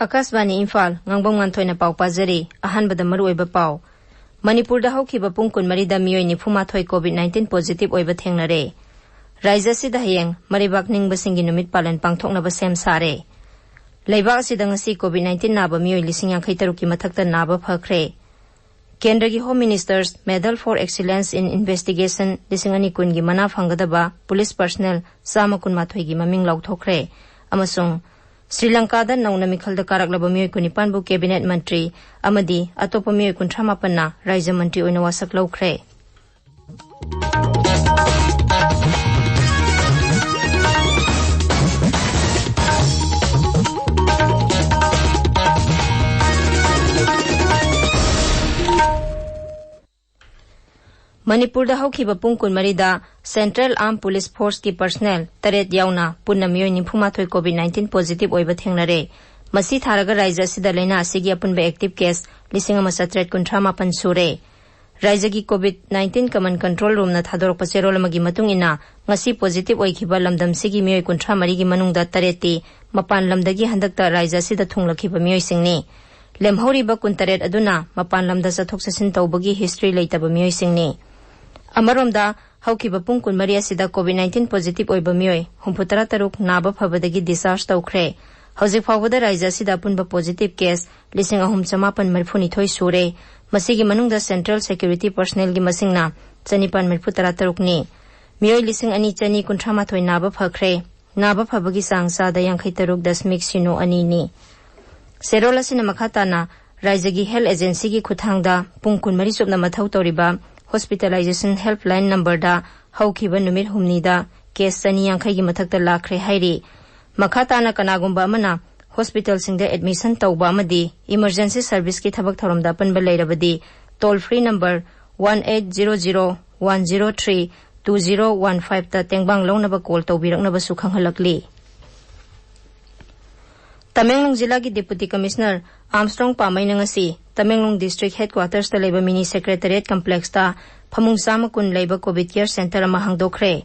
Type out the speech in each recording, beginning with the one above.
Akasbani Imphal ngangbong nganthoi pau pajari ahanbada maruoiba pau Manipur da haukiba pung kunmari da miyoi nifumathoi COVID-19 positive oiba thengnare Raija sida hayeng maribak ningba singi numit palan pangthoknaba sem sare Leibak sida ngasi COVID-19 naba miyoi 53 ki mathakta naba phakre Kendra gi Home Minister's Medal for Excellence in Investigation 2020 gi mana phangadaba police personnel sama kunmathoi gi maming lauthokre amasung Sri Lanka da nauna mikhal da karaklaba miyoi kunipan bu cabinet mantri amadi atopa miyoi kuntramapanna raija mantri oina wasak laukre Manipur da haukiba pung kunmari da Central Armed Police Force ki personnel taret yauna punna miyoi nifumathoi COVID-19 positive oiba thengnare masi tharaga raija sida laina asigi apunba active case 1738 sure raija gi COVID-19 command control room na thadorok pacherol magi matung ina ngasi positive oikhiba lamdam sigi miyoi 13 gi manungda tareti mapan lamdagi handakta raija sida thunglakhiba miyoi singni lemhoriba kuntaret aduna mapan lamda sathok sasin tawbagi history leitaba miyoi singni Amaromda haukiba pung kunmari asida COVID-19 positive oiba miyoi 63 naba phabadagi discharge tawkhre hauzik phawbada raija sida punba positive case 3938 sure masigi manungda central security personnel gi masingna 933 ni miyoi 2238 naba phakre naba phabagi sangsa da 53.02 ni serola sina makhatana raija gi health agency gi khuthangda pung kunmari subna mathau toriba Hospitalization helpline number da haukiba numit humni da case sani yankhai gi mathakta lakhre hairi makhatana kanagumba amana hospital singda admission tawba amadi emergency service ki thabak tharomda panba leirabadi toll free number 1800-103-2015 ta tengbang longnaba call tawbiraknaba su khanghalakli Tamenglong Jilla ki Deputy Commissioner Armstrong Pamay na ngasi Tamenglong District Headquarters ta leba mini secretariat complex ta phamung sama kun leba COVID care center ama hangdokre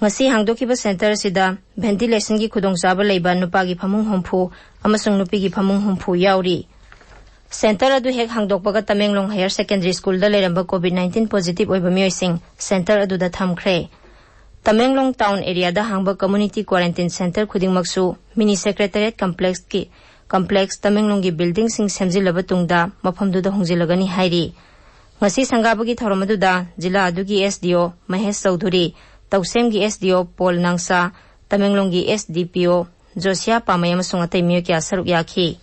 ngasi hangdokiba center sida ventilation gi khudongchaba leba nupa gi phamung homphu amasung nupi gi phamung homphu yauri center adu hek hangdokpaga Tamenglong Higher Secondary School da leramba COVID-19 positive oiba miyoi center adu da thamkhre Tamenglong town area da hangba community quarantine center khudingmaksu mini secretariat complex Tamenglong gi building sing semjilaba tungda mafamdu da hongjilagani hairi ngasi sangabagi thoromadu da jila adugi SDO Mahesh Chaudhuri Tausem gi SDO Paul Nangsa Tamenglong gi SDPO Josia Pamayam sungatai miyo kya saruk yakhi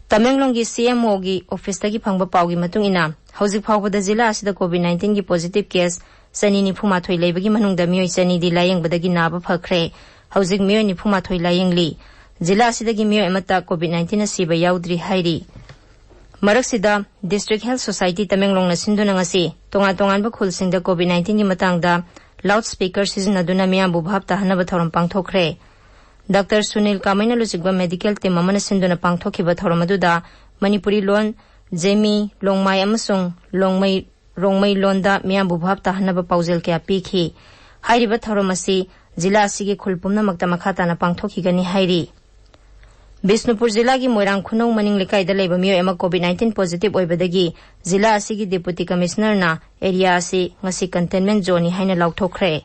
Tamenglong gi CMO gi office tagi phangba pawgi matung ina hauzik phawbada jila asida COVID-19 gi positive case Sani nifumathoi leibagi manungda miyoi sani di layeng badagi naba phakre hauzik miyoi nifumathoi layeng li jila asidagi miyoi amata COVID-19 asiba yaudri hairi marak sida District Health Society Tamenglong na sinduna ngasi tongan ba khulsingda COVID-19 gi matangda loudspeaker sizinaduna miyambu bhabta hanaba thorom pangthokre Dr. Sunil Kamaina lujigba medical team amana sinduna pangthokhiba thoromaduda Manipuri lon Jemi Longmai amasung Rongmai londa miyambu bhabta hanaba paujel kya pikhi hairiba tharomasi jila asigi khulpumna makta makhatana pangthokigani hairi Bisnupur jila gi Moirang khunong maning lekai da leba miyo ema COVID-19 positive oibadagi jila asigi deputy commissioner na area asi ngasi containment zone haina lauthokre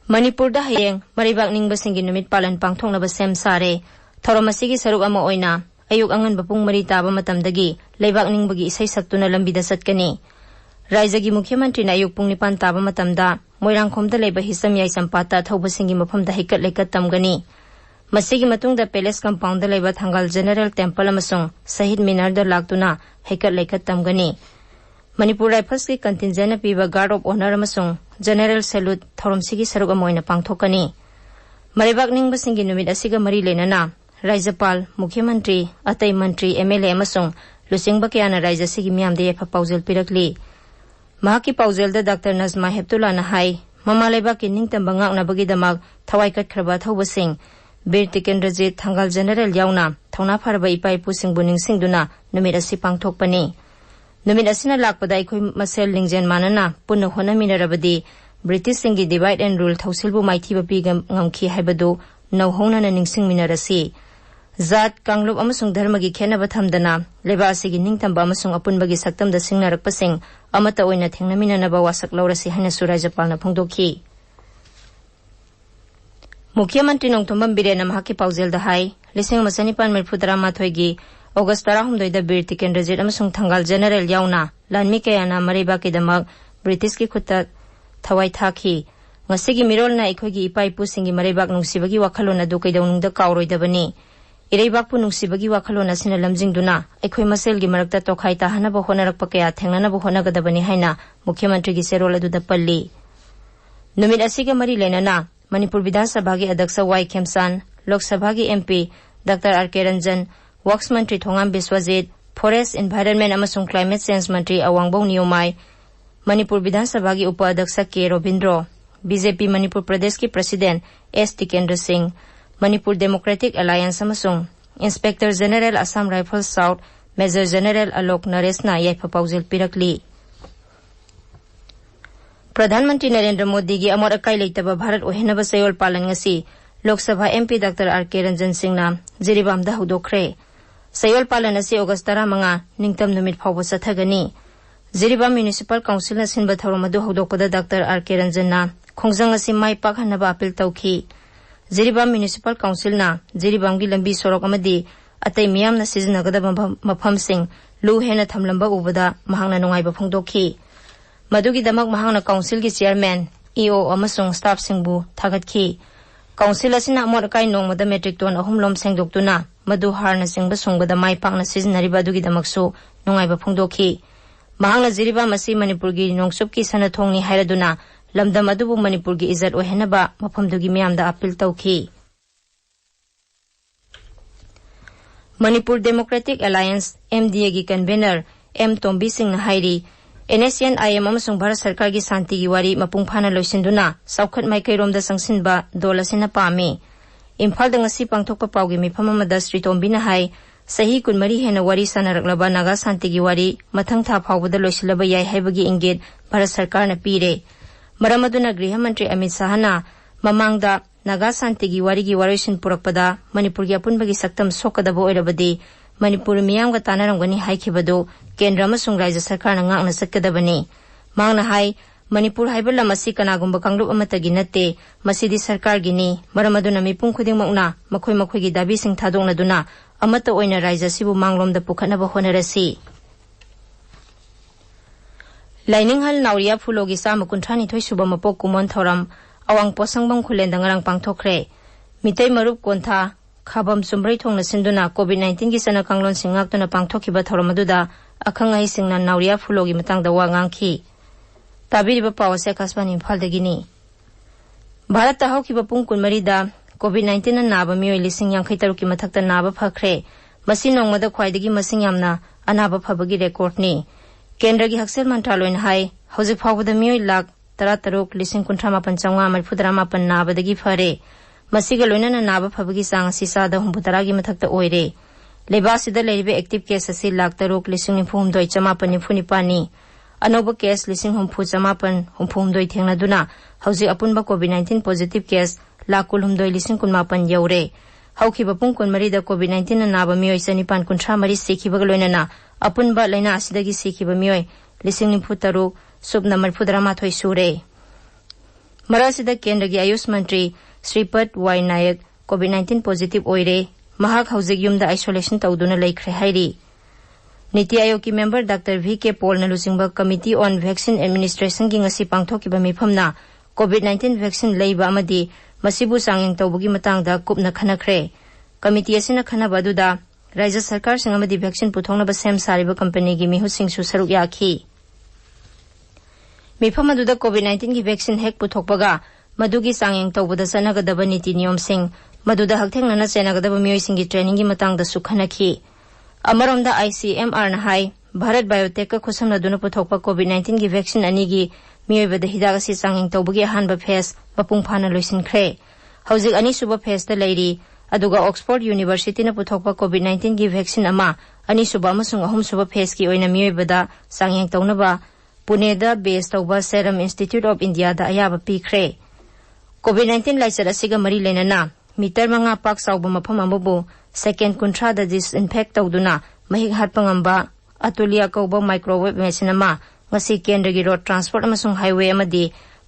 Manipur da hayeng maribak ningba singi numit palan pangthoknaba sem sare tharomasi gi saruk ama oina ayuk angan bapung mari taba matamdagi leibak ningbagi isai saktuna lambida satkani raija gi mukhyamantri na ayuk pung nipan taba matamda Moirang khomda leba hisam yai sampata thauba singi mafamda hikat lekat tamgani masigi matungda palace compound da leba thangal general temple amasung sahid minar da laktuna hikat lekat tamgani Manipur Rifles ki contingent piba guard of honor amasung general salute thoromsigi saruk amoina pangthokani maribak ningba singi numit asiga mari lenana Raijapal, Mukhyamantri, Atai Mantri, MLA amasung lusingba kayana raija sigi miyamde yefa paujel pirakli. Mahaki paujel da Dr. Nazma Heptullah na hai, mama leba ki ningtamba ngakna bagidamag thawai katkraba thawba sing, Bir Tikendrajit Thangal General yauna, thawna pharba ipai pusing buning singduna numit asi pangthokpani. Numit asina lakpada ikhoy masel lingjen manana punna hona minarabadi British singi divide and rule thausilbu maithiba pi ngamkhi haibadu नौहौना निंगसिंगमिनरसी जात कांगलुप अमसुंग धर्मगी खेनबा थमदना लेबासिगी निंगतंबा अमसुंग अपुनबगी सक्तमदा सिंगनरकपसिंग अमता ओइना थेंगनमिननबा वासक लौरसी हाइना सुराइजपालना फोंदोखी मुख्यमंत्री नोंथोंबम villain महाकी पाउजेलदा high लिसिंग मसनिपान मिरफुतरा माथोइगी अगस्त 18 बीर Tikendrajit अमसुंग थंगाल general याउना लानमी कयाना मरेबाकीदमक British की खुत्ता थवाई थाखी ngasiगी mirolna ekhoi ipaipu singi mareibak nungsibagi wakhalona du kaidaunungda kauroi ireibak pu nungsibagi wakhalona sina lamjingduna ekhoi maselgi marakta tokhai ta hana ba honarakpa kaya thengnana ba honagadabani haina mukhyamantri gi serol adu da palli numit asiga mari lenana manipur vidhan sabha gi adaksha y khemsan lok sabha gi mp dr r k ranjan works mantri thongam biswajit forest environment amasung climate change mantri awangbo niomai manipur vidhan sabha gi upadhyaksa k robindro BJP Manipur प्रदेश की president S Tikendra Singh Manipur Democratic Alliance अमसुंग inspector general Assam Rifles south major general Alok नरेशना याइफा पाउजेल पिरकली प्रधानमंत्री नरेंद्र मोदी की अमोर acai लेतबा Bharat ओहेनबा सयोल पालन ngasi Lok Sabha MP doctor R के रंजन सिंहना जिरिबामदा हुदोखरे सयोल पालन asi अगस्त 15 निंगतम नुमित फावबा सथगनी जिरिबाम म्युनिसिपल काउंसिल ना सिनबा थौरमदु हुदोकदा डॉक्टर आर के रंजनना खोंजंग asi mai pakhanaba appeal tawki Jiribam municipal council ना जिरिबाम की लंबी सोरक अमदी अतै मियाम ना सिजनगदब मफम सिंह लु हेना थमलंबा उबदा महांगना नुंगाइबा फोंदोखी मदुगी दमक महांगना काउंसिल की चेयरमैन ईओ अमसुंग स्टाफ सिंहबु थागतखी काउंसिल असिना अमोर काई नोंगमदा मेट्रिक टन अहुमलोम सेंगदोक्तुना मदु हारना सिंहबा सुंगदा माई पाकना सिजनरिबा दुगी दमकसु नुंगाइबा फोंदोखी महांगना जिरिबाम asi मणिपुर की नोंगसुप की सनथोंगनी हाइरदुना लमदम अदुबु मणिपुर की इज्जत ओहेनबा मफमदुगी मियामदा अपील तौखी मणिपुर डेमोक्रेटिक अलायंस एमडीए की कन्वेनर एम तोम्बी सिंह हाइरी एनएसएन आईएम अमसुंग भारत सरकार की शांति की वारी मपुंग फाना लोइसिंदुना साउखत माइकैरोमदा संगसिनबा दोल असिना पामी इम्फालदा ngasi पांगथोकपा पाउगी मिफम अमदा श्री तोम्बीना हाई सही कुनमरी हेना वारी सानरकलबा नागा शांति की वारी मथंग था फाउबदा लोइसिलबा याय हाइबगी इंगित भारत सरकार न पीरे मरमदुना गृह मंत्री अमित शाहना ममांगदा नागा शांति की वारी की वारिसिन पुरकपदा मणिपुर की अपुनबगी सक्तम सोकदबो ओइरबदी मणिपुर मियामगा तानारंगनी हाइखिबदो केंद्र अमसुंग राज्य सरकार न ngakna sakadabani मांगना हाई मणिपुर हाइबा लम असि कनागुंबा कांगलुप अमतगी नत्ते मसिदी सरकार गिनी मरमदुना मिपुंग खुदिंगमकना मखोय मखोयगी दाबी सिंग थादोंगनदुना अमत ओइना राज्य सिबु मांगलोमदा पुखनबा होनरसी लाइनिंगहल नावरिया फुलोगी साम कुंथ्रानी थोय सुबा मपोक कुमोन थौरम अवांग पोसंगबम खुलेंदा ngarang पांगथोखरे मितै मरुप कोंथा खाबम सुम्ब्रै थोंगना सिंदुना कोविड-19 की सना कांगलोन सिंगाक्तुना पांगथोखिबा थौरमदुदा अखंगाई सिंगना नावरिया फुलोगी मतंगदा वा nganखी ताबिरिबा पावसे कासबानी इम्फालदगिनी भारत हौखिबा पुंग कुनमरीदा कोविड-19 ना नाबा मियोय लिसिंग 53 की मथक्ता नाबा फखरे मसि नोंगमदा ख्वाइदगी मसिंग यामना अनाबा फबगी रेकॉर्डनी केंद्र की हक्सेल मंत्रालय ने हाई हौजिक फाउबदा मियोय लाख 13,53,594 नाबदगी फरे मसिगा लोइनना नाबा फबगी सांग सिसादा 93 की मथक्ता ओइरे लेबासिदा लेरिबे एक्टिव केस असि lakh 13,49,994 अनोबा case 9,994 थेंगनादुना हौजिक अपुनबा covid positive case lakh 9,19,19 you're हौखिबा पुंग कुनमरीदा कोविड-19 ना नाबा मियोय 9,530 सिखिबगा लोइनना अपुनबा लैना असिदगी सिखिबा मियोय 93 सुबना 38 सुरे मरासिदा केंद्र की आयुष मंत्री श्रीपद वाई नायक कोविड-19 पॉजिटिव ओइरे महाक हौजिक युमदा आइसोलेशन तौदुना लेखरे हाइरी नीति आयोग की member doctor V K Paul नलुसिंगबा कमिटी ऑन वैक्सीन एडमिनिस्ट्रेशन की ngasi पांगथोकिबा मिफमना कोविड-19 वैक्सीन लेबा अमदी मसिबु सांगिंग तौबगी मतंगदा कुपना खनखरे कमिटी असिना खनबा दुदा राज्य सरकार सिंग अमदी वैक्सीन पुथोंगनबा सेम सारिबा कंपनी की मिहुसिंगसु सरुक याखी मिफम अदुदा कोविड-19 की वैक्सीन हेक पुथोकपगा मदुगी सांगिंग तौबदा सनगदबा नीति नियम सिंग मदुदा हक्थेंगना चेनागदबा मियोइसिंग की ट्रेनिंग की मतंगदा सुखनखी अमरोमदा आईसीएमआर ना हाई भारत बायोटेक का खुसमनदुना पुथोकपा कोविड-19 की वैक्सीन अनि की मियोइबदा हिदाक असि सांगिंग तौबगी अहानबा फेस मपुंग फाना लोइसिनख्रे हौजिक अनि सुबा फेसता लेरी अदुगा ऑक्सफोर्ड यूनिवर्सिटी ना पुथोकपा कोविड-19 की वैक्सीन अमा अनि सुबा अमसुंग अहुम सुबा फेस की ओइना मियोइबदा सांगिंग तौनबा पुनेदा बेस तौबा सेरम इंस्टीट्यूट ऑफ इंडिया दा अयाबा पीख्रे कोविड-19 लाइचर असिगा मरी लेनना मीटर 5 पाक साउब मफम अमबु सेकेंड 30 दा disinfect तौदुना महिक हाटपा ngamba atulia kauba microwave machine ama ngasi kendra gi road transport amasung highway amadi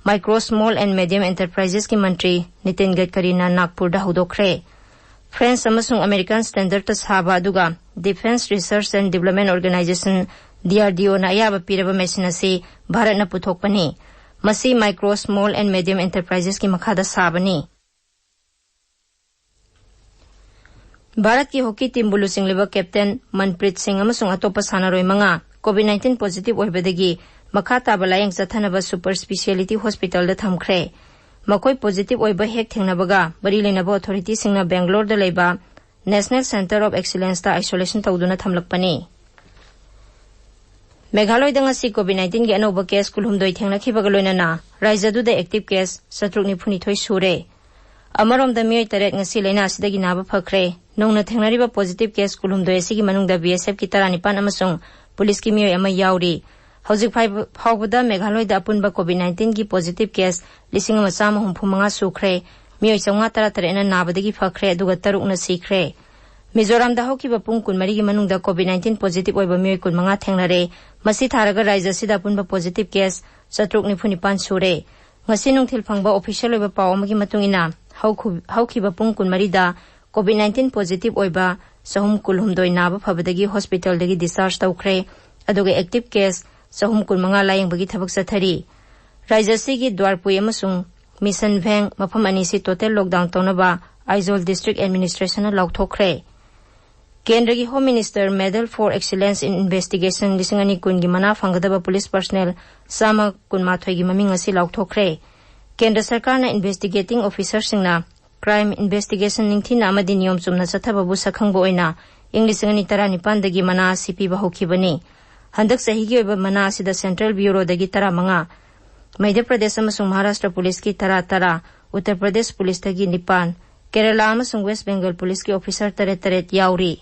micro small and medium enterprises ki mantri Nitin Gadkari na Nagpur da hudokre France amasung American standard ta saba aduga Defense Research and Development Organization DRDO na ayaba piraba machine ase Bharat na puthokpani masi micro small and medium enterprises ki makhada sabani Bharat की hockey team बुलु सिंगलेबा captain Manpreet Singh अमसुंग अतोपा सानारोय मंगा कोविड-19 positive ओइबदगी मखा ताबा लायंग जथनबा सुपर स्पेशलिटी हॉस्पिटल दा थमख्रे मकोय पॉजिटिव ओइबा हेक थेंगनाबगा बरी लेनाबा अथॉरिटी सिंगना बेंगलोर दा लेबा नेशनल सेंटर ऑफ एक्सीलेंस दा आइसोलेशन तौदुना थमलकपनी मेघालय दंगसी कोविड-19 गे अनोबा केस कुलहुमदोय थेंगनाखिबगा लोइनाना रायजदुदा एक्टिव केस 792 सुरे अमरोमदा मियोय तरेत ngasi लेना सिदगी नाबा फखरे नौना थेंगनारिबा पॉजिटिव केस कुलुमदोय सिगी मनुंगदा बीएसएफ की 39 अमसुंग पुलिस की मियोय अमा याउरी हौजिक फावबदा मेघालयदा अपुनबा कोविड-19 की पॉजिटिव केस 1935 सुख्रे मियोय 433 ना नाबदगी फखरे अदुगा तरुकना सिख्रे मिजोरामदा हौकिबा पुंग 13 की मनुंगदा कोविड-19 पॉजिटिव ओइबा मियोय 15 थेंगनारे मसी थारागा राज्यसिदा अपुनबा पॉजिटिव केस 795 सुरे ngasi nungthil phangba official oiba paw amagi matungina haukiba pung 13 da COVID-19 positive oiba sahum kulhumdoi naba phabadagi hospital dagi discharge tawkhre aduga active case sahum kulmanga layeng bagi thabak sathari rajasi gi dwarpui amasung mission veng mafam ani si total lockdown tonaba Aizawl district administration na laukthokre Kendra gi home minister medal for excellence in investigation lisingani kungi mana phangadaba police personnel sama kunmathoi gi maming asi laukthokre Kendra sarkar na investigating officer singna crime investigation ningthina amadi niyom chumna chathababu sakhangbo oina inglisingani 19 dagi mana CP ba hokhibani handak sahi gi oiba mana asida central bureau dagi 15 Madhya Pradesh amasung Maharashtra police ki 13 Uttar Pradesh police dagi 9 Kerala amasung West Bengal police ki officer 3 yauri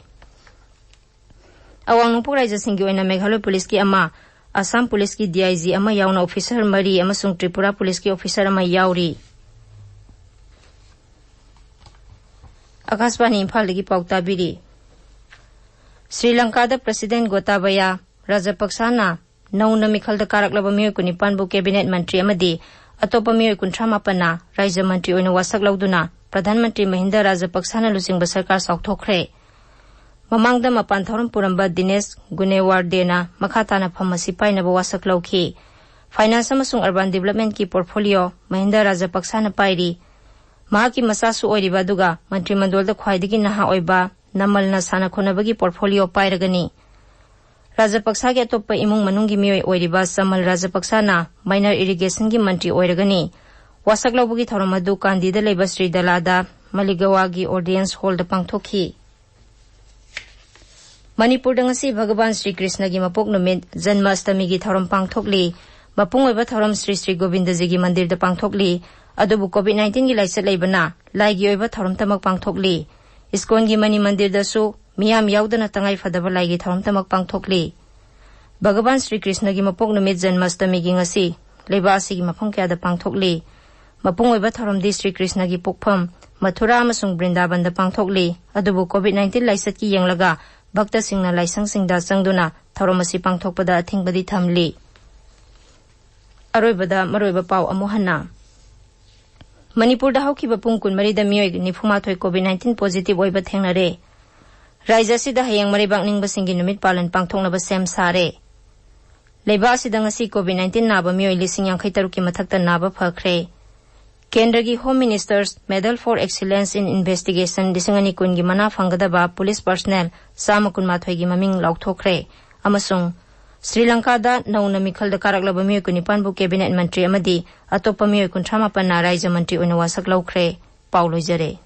Awang nungpuk raja singgi oina Meghalaya police ki ama Assam police ki DIG ama yauna officer mari amasung Tripura police ki officer ama yauri Akashvani Imphal dagi pauta biri Sri Lanka da President Gotabaya Rajapaksa na nauna mikhal da karaklaba miyoy kunipan bu cabinet mantri amadi atopa miyoy 38 na raja mantri oina wasak lauduna Pradhan Mantri Mahinda Rajapaksa na lusingba sarkar saukthokre Mamangda mapan thoram puramba Dinesh Gunewardena na makhatana phamasi painaba wasak lauki Finance amasung Urban Development ki portfolio Mahinda Rajapaksa na pairi Mahaki masasu oiriba duga Mantri Mandol da khwaidagi naha oiba namal na sana khonabagi portfolio pairagani Rajapaksa ki atoppa imung manunggi miyoy oiriba Samal Rajapaksa na minor irrigation ki mantri oiragani wasak laubagi thoram adu Kandida leba Sri Dalada Maligawagi Audience Hall da pangthokhi Manipur dangasi Bhagavan Sri Krishna gi mapok numit Janmashtami gi thoram pangthokli mapung oiba thoram Sri Sri Govinda ji gi mandir da pangthokli adubu COVID-19 gi laisat leibana lai gi oiba thoram tamak pangthokli iskon gi mani mandir da su miyam yaudana tangai fadaba lai gi thoram tamak pangthokli Bhagavan Sri Krishna gi mapok numit Janmashtami gi ngasi leiba asi gi mapung kya da pangthokli mapung oiba thoram di Sri Krishna gi pukpham Mathura amasung Vrindavan da pangthokli adubu COVID-19 laisat ki yenglaga Bhakta singna laisang singda sangduna tharomasi pangthokpada athingbadi thamli aroibada maroiba paw amuhanna Manipur da haukiba pung 13 da miyoy 93 COVID-19 positive oiba thengnare Raija sida hayang maribak ningba singi numit palan pangthoknaba sem sare Leiba sida ngasi COVID-19 naba miyoy 53 ki mathakta naba phakre Kendra gi Home Minister's Medal for Excellence in Investigation disingani kungi mana phangadaba police personnel sama kunmathoi gi maming laukthokre amasung Sri Lanka da nauna mikhal da karaklaba miyoy 9 bu cabinet mantri amadi atopa miyoy 38 na raija mantri oina wasak laukre Paulo Jare